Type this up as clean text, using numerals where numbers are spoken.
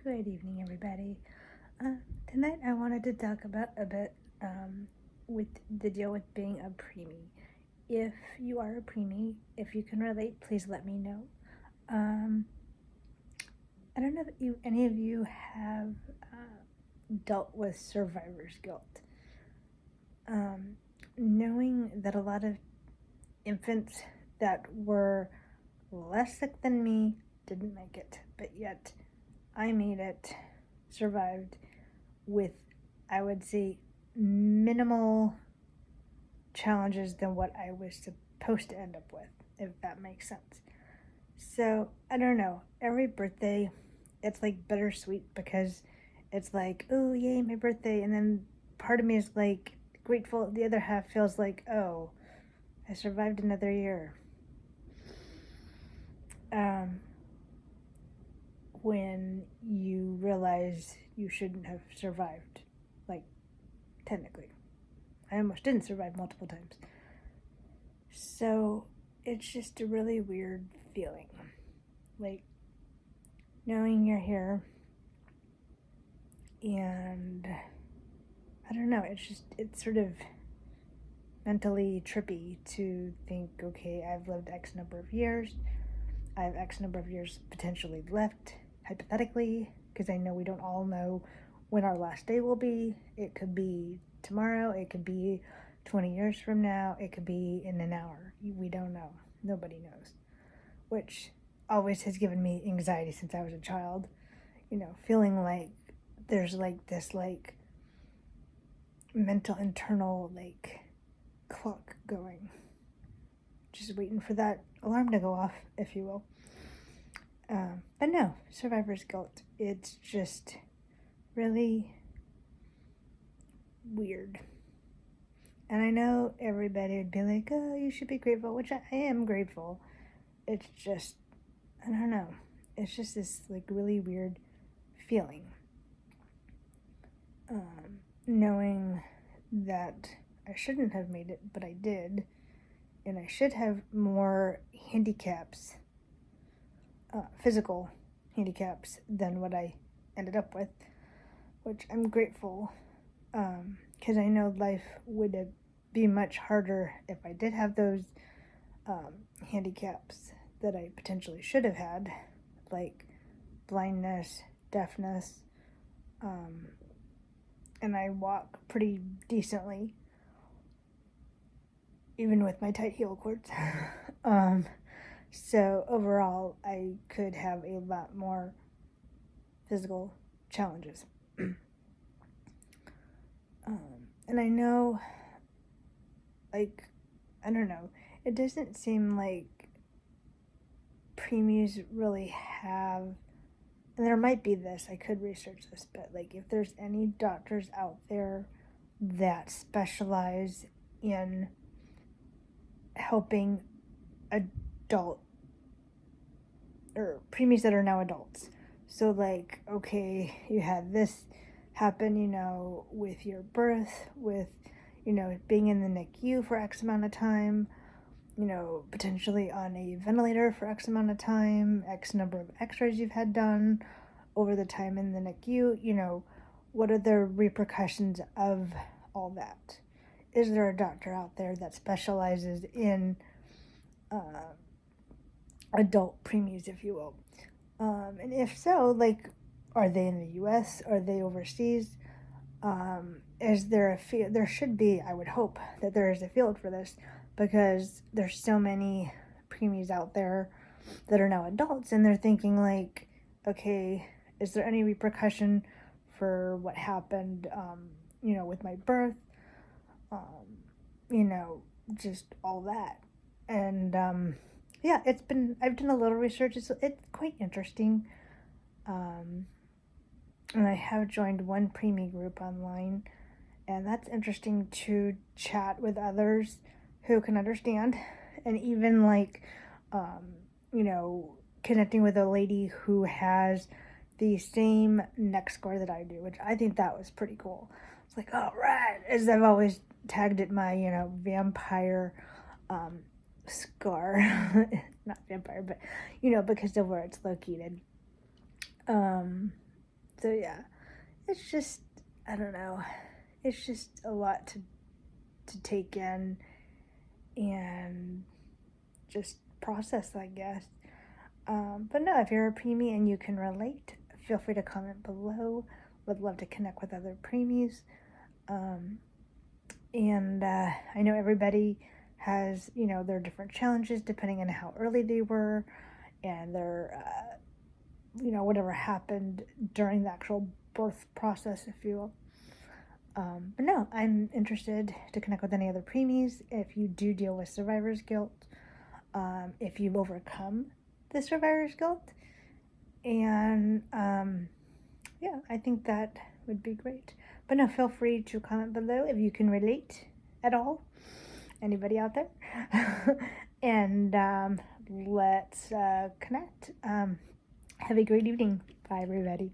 Good evening, everybody. Tonight I wanted to talk about a bit with the deal with being a preemie. If you are a preemie, if you can relate, please let me know. I don't know if any of you have dealt with survivor's guilt. Knowing that a lot of infants that were less sick than me didn't make it, but yet I made it, survived with, I would say, minimal challenges than what I was supposed to end up with, if that makes sense. So, I don't know, every birthday, it's like bittersweet because it's like, oh, yay, my birthday, and then part of me is like grateful, the other half feels like, oh, I survived another year. When you realize you shouldn't have survived, like, technically. I almost didn't survive multiple times. So it's just a really weird feeling. Like, knowing you're here, and I don't know, it's sort of mentally trippy to think, okay, I've lived X number of years, I have X number of years potentially left, hypothetically, because I know we don't all know when our last day will be. It could be tomorrow, it could be 20 years from now, it could be in an hour. We don't know. Nobody knows. Which always has given me anxiety since I was a child. Feeling like there's like this like mental internal like clock going. Just waiting for that alarm to go off, if you will. But no, survivor's guilt. It's just really weird. And I know everybody would be like, oh, you should be grateful, which I am grateful. It's just, I don't know. It's just this like really weird feeling. Knowing that I shouldn't have made it, but I did. And I should have more handicaps, physical handicaps, than what I ended up with, which I'm grateful, because I know life would be much harder if I did have those handicaps that I potentially should have had, like blindness, deafness, and I walk pretty decently, even with my tight heel cords. So overall, I could have a lot more physical challenges. And I know, like, I don't know, it doesn't seem like preemies really have, and there might be this, I could research this, but like if there's any doctors out there that specialize in helping adult or preemies that are now adults. So like, okay, you had this happen, with your birth, with, being in the NICU for X amount of time, potentially on a ventilator for X amount of time, X number of x-rays you've had done over the time in the NICU, what are the repercussions of all that? Is there a doctor out there that specializes in adult preemies, if you will? And if so, like, are they in the U.S.? Are they overseas? Is there a field? There should be, I would hope, that there is a field for this, because there's so many preemies out there that are now adults, and they're thinking like, okay, is there any repercussion for what happened, with my birth? Just all that. And yeah, I've done a little research. It's quite interesting. And I have joined one preemie group online, and that's interesting to chat with others who can understand, and even like, connecting with a lady who has the same neck scar that I do, which I think that was pretty cool. It's like, all right, as I've always tagged it my, vampire scar. Not vampire, but, because of where it's located. So yeah, it's just, I don't know, it's just a lot to take in and just process, I guess. But no, if you're a preemie and you can relate, feel free to comment below. Would love to connect with other preemies. And I know everybody has, their different challenges depending on how early they were and their, whatever happened during the actual birth process, if you will. But no, I'm interested to connect with any other preemies if you do deal with survivor's guilt, if you've overcome the survivor's guilt. And yeah, I think that would be great. But no, feel free to comment below if you can relate at all. Anybody out there? And let's connect. Have a great evening. Bye, everybody.